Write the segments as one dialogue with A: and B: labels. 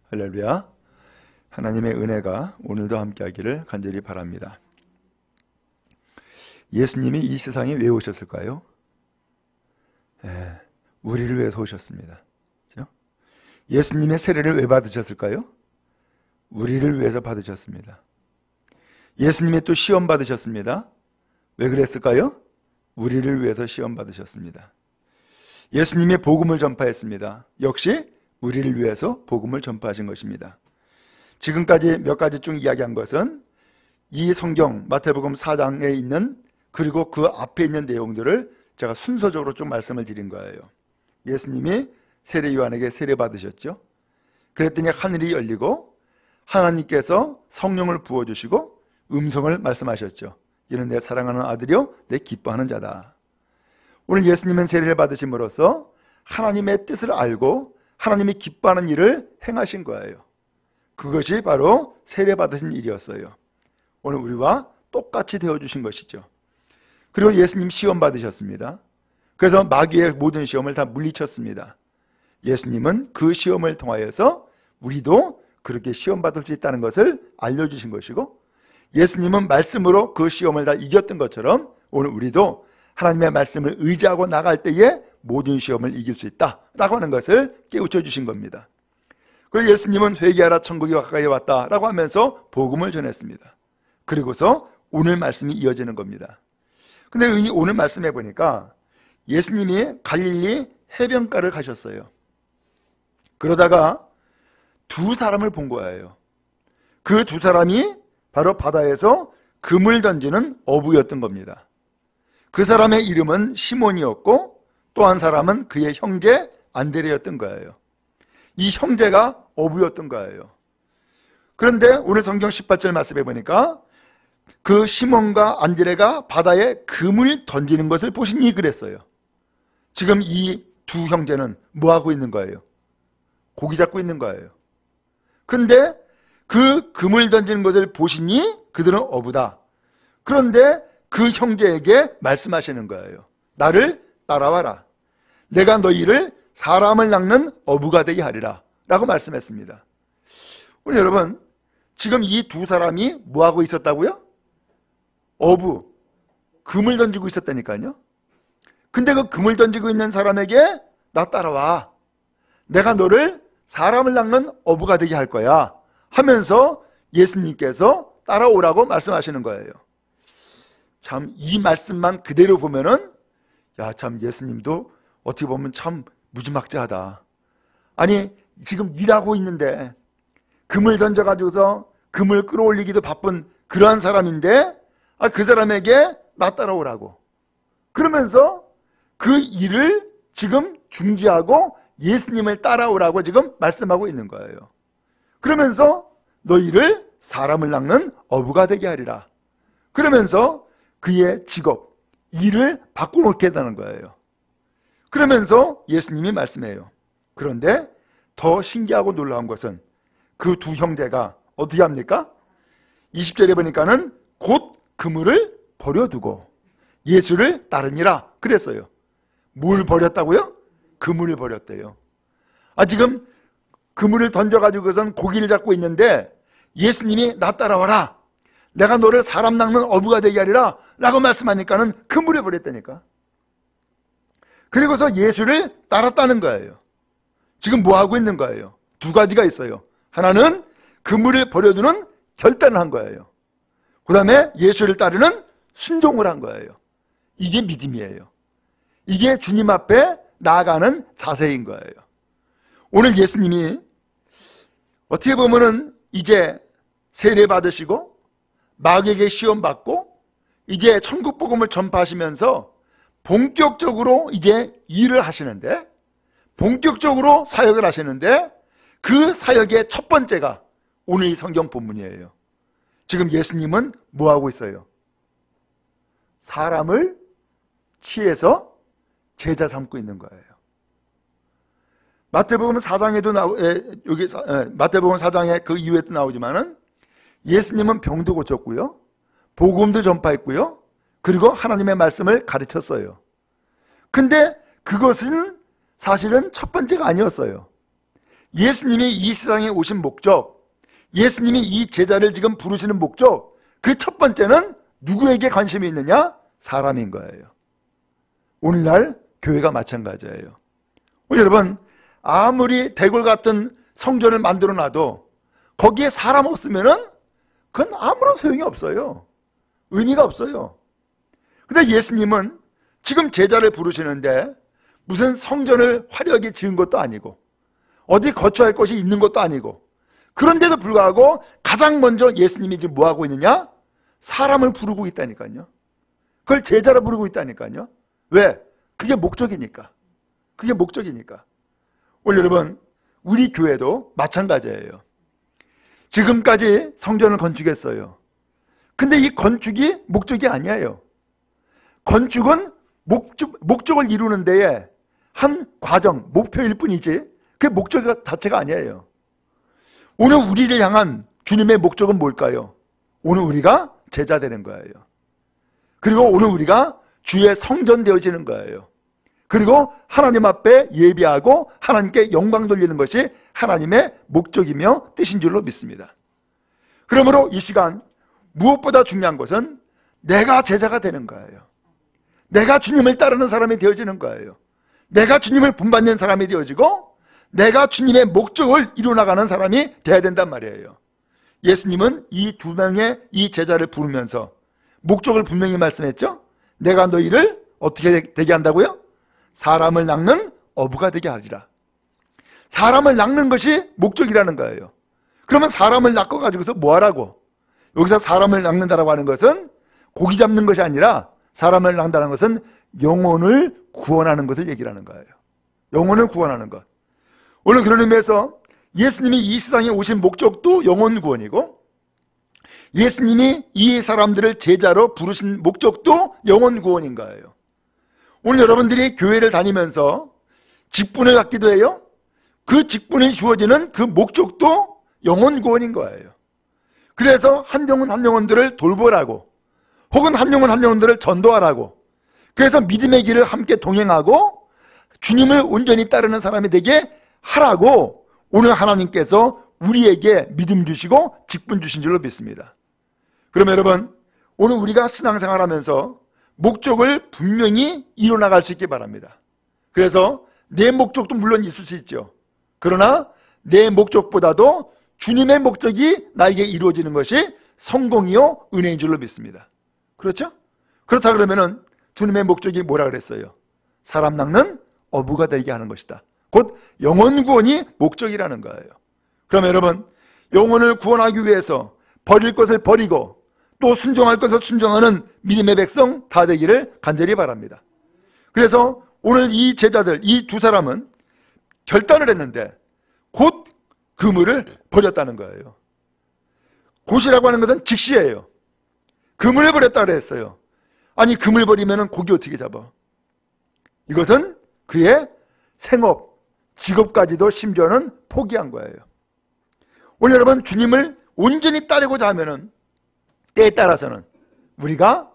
A: 할렐루야. 하나님의 은혜가 오늘도 함께하기를 간절히 바랍니다. 예수님이 이 세상에 왜 오셨을까요? 우리를 위해서 오셨습니다. 그렇죠? 예수님의 세례를 왜 받으셨을까요? 우리를 위해서 받으셨습니다. 예수님이 또 시험 받으셨습니다. 왜 그랬을까요? 우리를 위해서 시험 받으셨습니다. 예수님이 복음을 전파했습니다. 역시 우리를 위해서 복음을 전파하신 것입니다. 지금까지 몇 가지 중 이야기한 것은 이 성경 마태복음 4장에 있는, 그리고 그 앞에 있는 내용들을 제가 순서적으로 좀 말씀을 드린 거예요. 예수님이 세례 요한에게 세례 받으셨죠. 그랬더니 하늘이 열리고 하나님께서 성령을 부어주시고 음성을 말씀하셨죠. 이는 내 사랑하는 아들이요 내 기뻐하는 자다. 오늘 예수님은 세례를 받으심으로써 하나님의 뜻을 알고 하나님이 기뻐하는 일을 행하신 거예요. 그것이 바로 세례 받으신 일이었어요. 오늘 우리와 똑같이 되어주신 것이죠. 그리고 예수님 시험 받으셨습니다. 그래서 마귀의 모든 시험을 다 물리쳤습니다. 예수님은 그 시험을 통하여서 우리도 그렇게 시험 받을 수 있다는 것을 알려주신 것이고, 예수님은 말씀으로 그 시험을 다 이겼던 것처럼 오늘 우리도 하나님의 말씀을 의지하고 나갈 때에 모든 시험을 이길 수 있다라고 하는 것을 깨우쳐 주신 겁니다. 그리고 예수님은 회개하라 천국이 가까이 왔다라고 하면서 복음을 전했습니다. 그리고서 오늘 말씀이 이어지는 겁니다. 근데 오늘 말씀해 보니까 예수님이 갈릴리 해변가를 가셨어요. 그러다가 두 사람을 본 거예요. 그 두 사람이 바로 바다에서 금을 던지는 어부였던 겁니다. 그 사람의 이름은 시몬이었고 또 한 사람은 그의 형제 안드레였던 거예요. 이 형제가 어부였던 거예요. 그런데 오늘 성경 18절 말씀해 보니까 그 시몬과 안드레가 바다에 금을 던지는 것을 보시니 그랬어요. 지금 이 두 형제는 뭐 하고 있는 거예요? 고기 잡고 있는 거예요. 근데 그 금을 던지는 것을 보시니 그들은 어부다. 그런데 그 형제에게 말씀하시는 거예요. 나를 따라와라. 내가 너희를 사람을 낚는 어부가 되게 하리라 라고 말씀했습니다. 오늘 여러분, 지금 이 두 사람이 뭐 하고 있었다고요? 어부, 금을 던지고 있었다니까요. 근데 그 금을 던지고 있는 사람에게 나 따라와. 내가 너를 사람을 낚는 어부가 되게 할 거야 하면서 예수님께서 따라오라고 말씀하시는 거예요. 참 이 말씀만 그대로 보면은 참 예수님도 어떻게 보면 참 무지막지하다. 아니 지금 일하고 있는데 금을 던져가지고서 금을 끌어올리기도 바쁜 그러한 사람인데 그 사람에게 나 따라오라고 그러면서 그 일을 지금 중지하고 예수님을 따라오라고 지금 말씀하고 있는 거예요. 그러면서 너희를 사람을 낚는 어부가 되게 하리라. 그러면서 그의 직업, 일을 바꿔놓게 되는 거예요. 그러면서 예수님이 말씀해요. 그런데 더 신기하고 놀라운 것은 그 두 형제가 어떻게 합니까? 20절에 보니까는 곧 그물을 버려두고 예수를 따르니라 그랬어요. 뭘 버렸다고요? 그물을 버렸대요. 지금 그물을 던져가지고선 고기를 잡고 있는데 예수님이 나 따라와라. 내가 너를 사람 낚는 어부가 되게 하리라 라고 말씀하니까는 그물을 버렸다니까. 그리고서 예수를 따랐다는 거예요. 지금 뭐 하고 있는 거예요? 두 가지가 있어요. 하나는 그물을 버려두는 결단을 한 거예요. 그 다음에 예수를 따르는 순종을 한 거예요. 이게 믿음이에요. 이게 주님 앞에 나아가는 자세인 거예요. 오늘 예수님이 어떻게 보면은 이제 세례 받으시고 마귀에게 시험 받고 이제 천국 복음을 전파하시면서 본격적으로 이제 일을 하시는데, 본격적으로 사역을 하시는데 그 사역의 첫 번째가 오늘 이 성경 본문이에요. 지금 예수님은 뭐 하고 있어요? 사람을 취해서 제자 삼고 있는 거예요. 마태복음 4장에도 마태복음 4장에 그 이후에도 나오지만은 예수님은 병도 고쳤고요, 복음도 전파했고요. 그리고 하나님의 말씀을 가르쳤어요. 근데 그것은 사실은 첫 번째가 아니었어요. 예수님이 이 세상에 오신 목적, 예수님이 이 제자를 지금 부르시는 목적, 그 첫 번째는 누구에게 관심이 있느냐? 사람인 거예요. 오늘날 교회가 마찬가지예요. 여러분, 아무리 대궐 같은 성전을 만들어 놔도 거기에 사람 없으면은 그건 아무런 소용이 없어요. 의미가 없어요. 근데 예수님은 지금 제자를 부르시는데 무슨 성전을 화려하게 지은 것도 아니고 어디 거처할 곳이 있는 것도 아니고, 그런데도 불구하고 가장 먼저 예수님이 지금 뭐하고 있느냐? 사람을 부르고 있다니까요. 그걸 제자로 부르고 있다니까요. 왜? 그게 목적이니까. 그게 목적이니까. 오늘 여러분, 우리 교회도 마찬가지예요. 지금까지 성전을 건축했어요. 근데 이 건축이 목적이 아니에요. 건축은 목적을 이루는 데에 한 과정, 목표일 뿐이지 그게 목적 자체가 아니에요. 오늘 우리를 향한 주님의 목적은 뭘까요? 오늘 우리가 제자 되는 거예요. 그리고 오늘 우리가 주의 성전 되어지는 거예요. 그리고 하나님 앞에 예배하고 하나님께 영광 돌리는 것이 하나님의 목적이며 뜻인 줄로 믿습니다. 그러므로 이 시간 무엇보다 중요한 것은 내가 제자가 되는 거예요. 내가 주님을 따르는 사람이 되어지는 거예요. 내가 주님을 본받는 사람이 되어지고 내가 주님의 목적을 이루어나가는 사람이 되어야 된단 말이에요. 예수님은 이 두 명의 이 제자를 부르면서 목적을 분명히 말씀했죠. 내가 너희를 어떻게 되게 한다고요? 사람을 낚는 어부가 되게 하리라. 사람을 낚는 것이 목적이라는 거예요. 그러면 사람을 낚아가지고서 뭐 하라고? 여기서 사람을 낚는다라고 하는 것은 고기 잡는 것이 아니라 사람을 낚는다는 것은 영혼을 구원하는 것을 얘기를 하는 거예요. 영혼을 구원하는 것. 오늘 그런 의미에서 예수님이 이 세상에 오신 목적도 영혼 구원이고, 예수님이 이 사람들을 제자로 부르신 목적도 영혼 구원인 거예요. 오늘 여러분들이 교회를 다니면서 직분을 갖기도 해요. 그 직분이 주어지는 그 목적도 영혼 구원인 거예요. 그래서 한 영혼 한 영혼들을 돌보라고, 혹은 한 영혼 한 영혼들을 전도하라고, 그래서 믿음의 길을 함께 동행하고 주님을 온전히 따르는 사람이 되게 하라고 오늘 하나님께서 우리에게 믿음 주시고 직분 주신 줄로 믿습니다. 그러면 여러분, 오늘 우리가 신앙생활하면서 목적을 분명히 이뤄나갈 수 있기 바랍니다. 그래서 내 목적도 물론 있을 수 있죠. 그러나 내 목적보다도 주님의 목적이 나에게 이루어지는 것이 성공이요 은혜인 줄로 믿습니다. 그렇죠? 그렇다 그러면은 주님의 목적이 뭐라 그랬어요? 사람 낚는 어부가 되게 하는 것이다. 곧 영혼 구원이 목적이라는 거예요. 그러면 여러분, 영혼을 구원하기 위해서 버릴 것을 버리고 또 순종할 것을 순종하는 믿음의 백성 다 되기를 간절히 바랍니다. 그래서 오늘 이 제자들, 이 두 사람은 결단을 했는데 곧 그물을 버렸다는 거예요. 곧이라고 하는 것은 즉시예요. 그물을 버렸다 그랬어요. 아니, 그물 버리면 고기 어떻게 잡아? 이것은 그의 생업, 직업까지도 심지어는 포기한 거예요. 오늘 여러분, 주님을 온전히 따르고자 하면은 때에 따라서는 우리가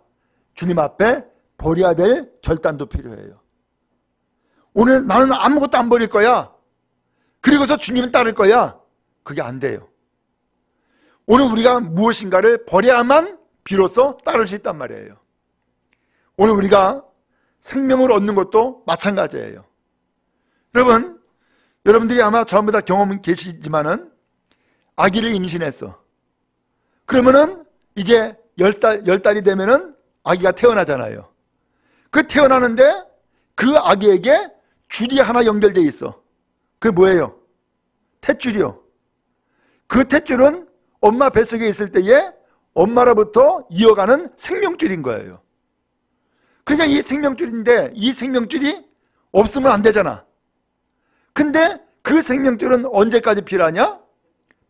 A: 주님 앞에 버려야 될 결단도 필요해요. 오늘 나는 아무것도 안 버릴 거야, 그리고서 주님을 따를 거야, 그게 안 돼요. 오늘 우리가 무엇인가를 버려야만 비로소 따를 수 있단 말이에요. 오늘 우리가 생명을 얻는 것도 마찬가지예요. 여러분들이 아마 전부 다 경험은 계시지만은 아기를 임신했어. 그러면은 이제 10달이 되면은 아기가 태어나잖아요. 그 태어나는데 그 아기에게 줄이 하나 연결되어 있어. 그게 뭐예요? 탯줄이요. 그 탯줄은 엄마 뱃속에 있을 때에 엄마로부터 이어가는 생명줄인 거예요. 그러니까 이 생명줄인데 이 생명줄이 없으면 안 되잖아. 근데 그 생명줄은 언제까지 필요하냐?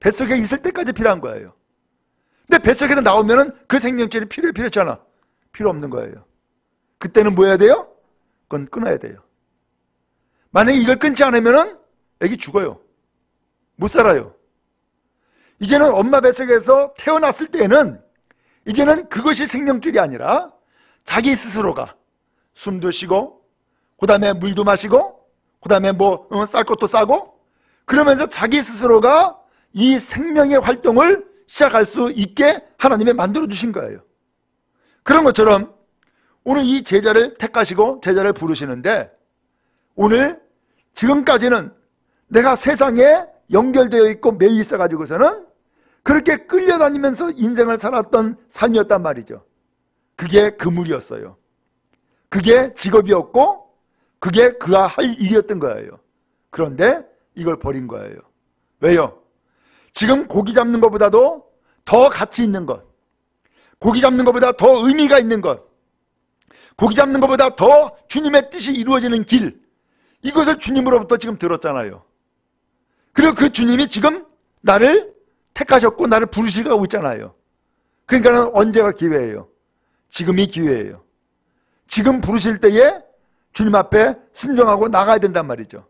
A: 뱃속에 있을 때까지 필요한 거예요. 근데 뱃속에서 나오면은 그 생명줄이 필요했잖아. 필요 없는 거예요. 그때는 뭐 해야 돼요? 그건 끊어야 돼요. 만약에 이걸 끊지 않으면은 애기 죽어요. 못 살아요. 이제는 엄마 뱃속에서 태어났을 때는 이제는 그것이 생명줄이 아니라 자기 스스로가 숨도 쉬고 그 다음에 물도 마시고 그 다음에 쌀 것도 싸고 그러면서 자기 스스로가 이 생명의 활동을 시작할 수 있게 하나님이 만들어 주신 거예요. 그런 것처럼 오늘 이 제자를 택하시고 제자를 부르시는데 오늘 지금까지는 내가 세상에 연결되어 있고 매여 있어 가지고서는 그렇게 끌려다니면서 인생을 살았던 삶이었단 말이죠. 그게 그물이었어요. 그게 직업이었고 그게 그가 할 일이었던 거예요. 그런데 이걸 버린 거예요. 왜요? 지금 고기 잡는 것보다도 더 가치 있는 것, 고기 잡는 것보다 더 의미가 있는 것, 고기 잡는 것보다 더 주님의 뜻이 이루어지는 길, 이것을 주님으로부터 지금 들었잖아요. 그리고 그 주님이 지금 나를 택하셨고 나를 부르시고 가고 있잖아요. 그러니까 언제가 기회예요? 지금이 기회예요. 지금 부르실 때에 주님 앞에 순종하고 나가야 된단 말이죠.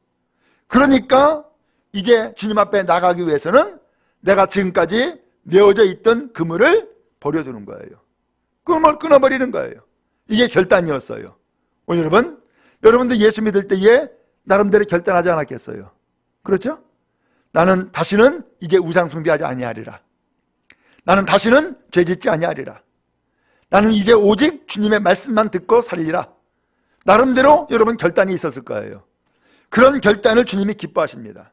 A: 그러니까 이제 주님 앞에 나가기 위해서는 내가 지금까지 메어져 있던 그물을 버려두는 거예요. 그물 끊어버리는 거예요. 이게 결단이었어요. 오늘 여러분들 예수 믿을 때에 나름대로 결단하지 않았겠어요? 그렇죠? 나는 다시는 이제 우상 숭배하지 아니하리라. 나는 다시는 죄짓지 아니하리라. 나는 이제 오직 주님의 말씀만 듣고 살리라. 나름대로 여러분 결단이 있었을 거예요. 그런 결단을 주님이 기뻐하십니다.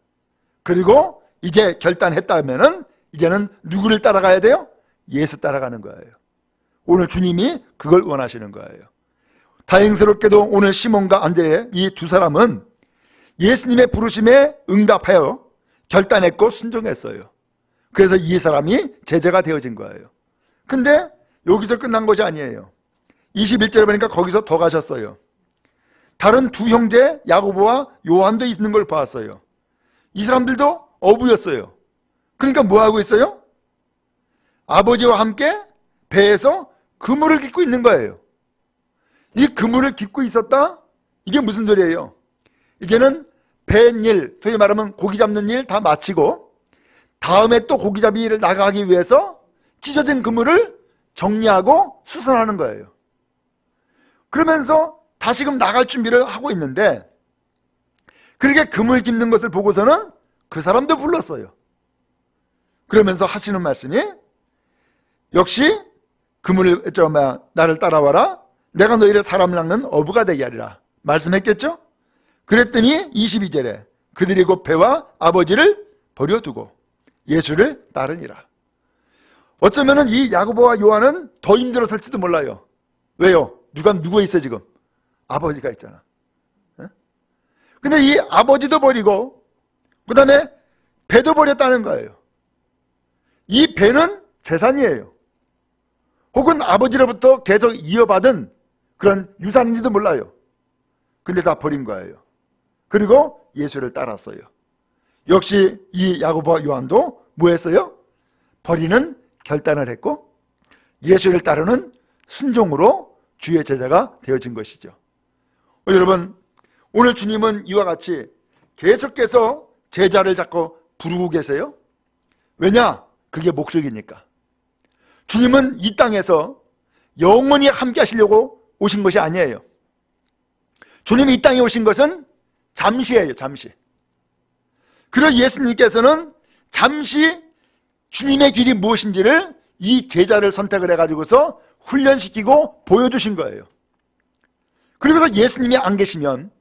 A: 그리고 이제 결단했다면은 이제는 누구를 따라가야 돼요? 예수 따라가는 거예요. 오늘 주님이 그걸 원하시는 거예요. 다행스럽게도 오늘 시몬과 안드레 이 두 사람은 예수님의 부르심에 응답하여 결단했고 순종했어요. 그래서 이 사람이 제자가 되어진 거예요. 근데 여기서 끝난 것이 아니에요. 21절에 보니까 거기서 더 가셨어요. 다른 두 형제 야고보와 요한도 있는 걸 봤어요. 이 사람들도 어부였어요. 그러니까 뭐 하고 있어요? 아버지와 함께 배에서 그물을 깃고 있는 거예요. 이 그물을 깃고 있었다? 이게 무슨 소리예요? 이제는 뱃일, 소위 말하면 고기 잡는 일 다 마치고 다음에 또 고기 잡이 일을 나가기 위해서 찢어진 그물을 정리하고 수선하는 거예요. 그러면서 다시금 나갈 준비를 하고 있는데 그렇게 그물 깃는 것을 보고서는 그 사람도 불렀어요. 그러면서 하시는 말씀이 역시 그물을 나를 따라와라. 내가 너희를 사람 낚는 어부가 되게 하리라. 말씀했겠죠? 그랬더니 22절에 그들이 곧 배와 아버지를 버려두고 예수를 따르니라. 어쩌면은 이 야고보와 요한은 더 힘들었을지도 몰라요. 왜요? 누워 있어 지금? 아버지가 있잖아. 근데 이 아버지도 버리고 그 다음에 배도 버렸다는 거예요. 이 배는 재산이에요. 혹은 아버지로부터 계속 이어받은 그런 유산인지도 몰라요. 근데 다 버린 거예요. 그리고 예수를 따랐어요. 역시 이 야고보와 요한도 뭐 했어요? 버리는 결단을 했고 예수를 따르는 순종으로 주의 제자가 되어진 것이죠. 여러분, 오늘 주님은 이와 같이 계속해서 제자를 자꾸 부르고 계세요. 왜냐? 그게 목적이니까. 주님은 이 땅에서 영원히 함께 하시려고 오신 것이 아니에요. 주님이 이 땅에 오신 것은 잠시예요. 잠시. 그래서 예수님께서는 잠시 주님의 길이 무엇인지를 이 제자를 선택을 해가지고서 훈련시키고 보여주신 거예요. 그리고서 예수님이 안 계시면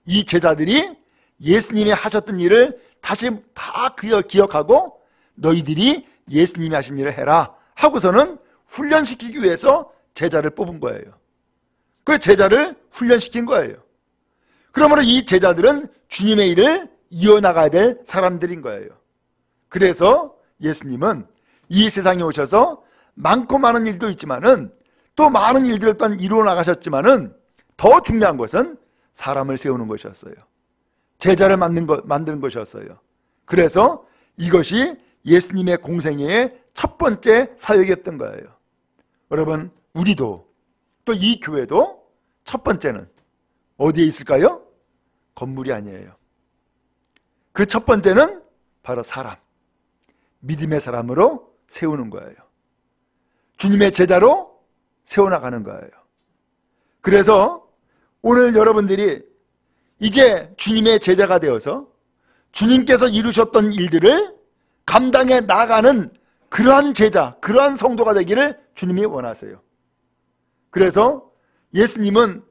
A: 이 제자들이 예수님이 하셨던 일을 다시 다 기억하고 너희들이 예수님이 하신 일을 해라 하고서는 훈련시키기 위해서 제자를 뽑은 거예요. 그 제자를 훈련시킨 거예요. 그러므로 이 제자들은 주님의 일을 이어나가야 될 사람들인 거예요. 그래서 예수님은 이 세상에 오셔서 많고 많은 일도 있지만은 또 많은 일들을 또한 이루어 나가셨지만은 더 중요한 것은 사람을 세우는 것이었어요. 제자를 만드는 것이었어요. 그래서 이것이 예수님의 공생애의 첫 번째 사역이었던 거예요. 여러분, 우리도 또 이 교회도 첫 번째는 어디에 있을까요? 건물이 아니에요. 그 첫 번째는 바로 사람, 믿음의 사람으로 세우는 거예요. 주님의 제자로 세워나가는 거예요. 그래서 오늘 여러분들이 이제 주님의 제자가 되어서 주님께서 이루셨던 일들을 감당해 나가는 그러한 제자, 그러한 성도가 되기를 주님이 원하세요. 그래서 예수님은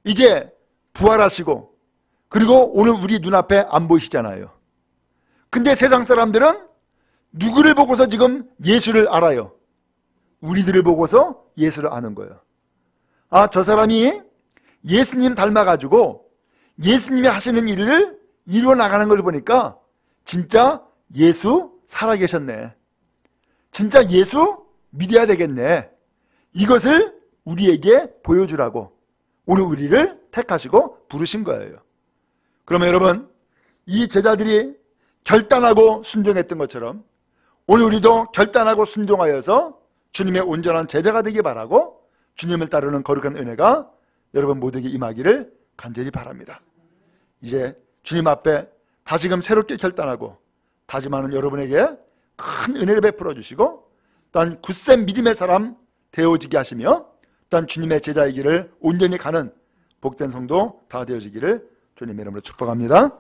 A: 이제 부활하시고 그리고 오늘 우리 눈앞에 안 보이시잖아요. 근데 세상 사람들은 누구를 보고서 지금 예수를 알아요? 우리들을 보고서 예수를 아는 거예요. 아, 저 사람이 예수님 닮아가지고 예수님이 하시는 일을 이루어 나가는 걸 보니까 진짜 예수 살아계셨네. 진짜 예수 믿어야 되겠네. 이것을 우리에게 보여주라고 오늘 우리를 택하시고 부르신 거예요. 그러면 여러분, 이 제자들이 결단하고 순종했던 것처럼 오늘 우리도 결단하고 순종하여서 주님의 온전한 제자가 되기 바라고 주님을 따르는 거룩한 은혜가 여러분 모두에게 임하기를 간절히 바랍니다. 이제 주님 앞에 다시금 새롭게 결단하고 다짐하는 여러분에게 큰 은혜를 베풀어 주시고 또한 굳센 믿음의 사람 되어지게 하시며 또한 주님의 제자이기를 온전히 가는 복된 성도 다 되어지기를 주님의 이름으로 축복합니다.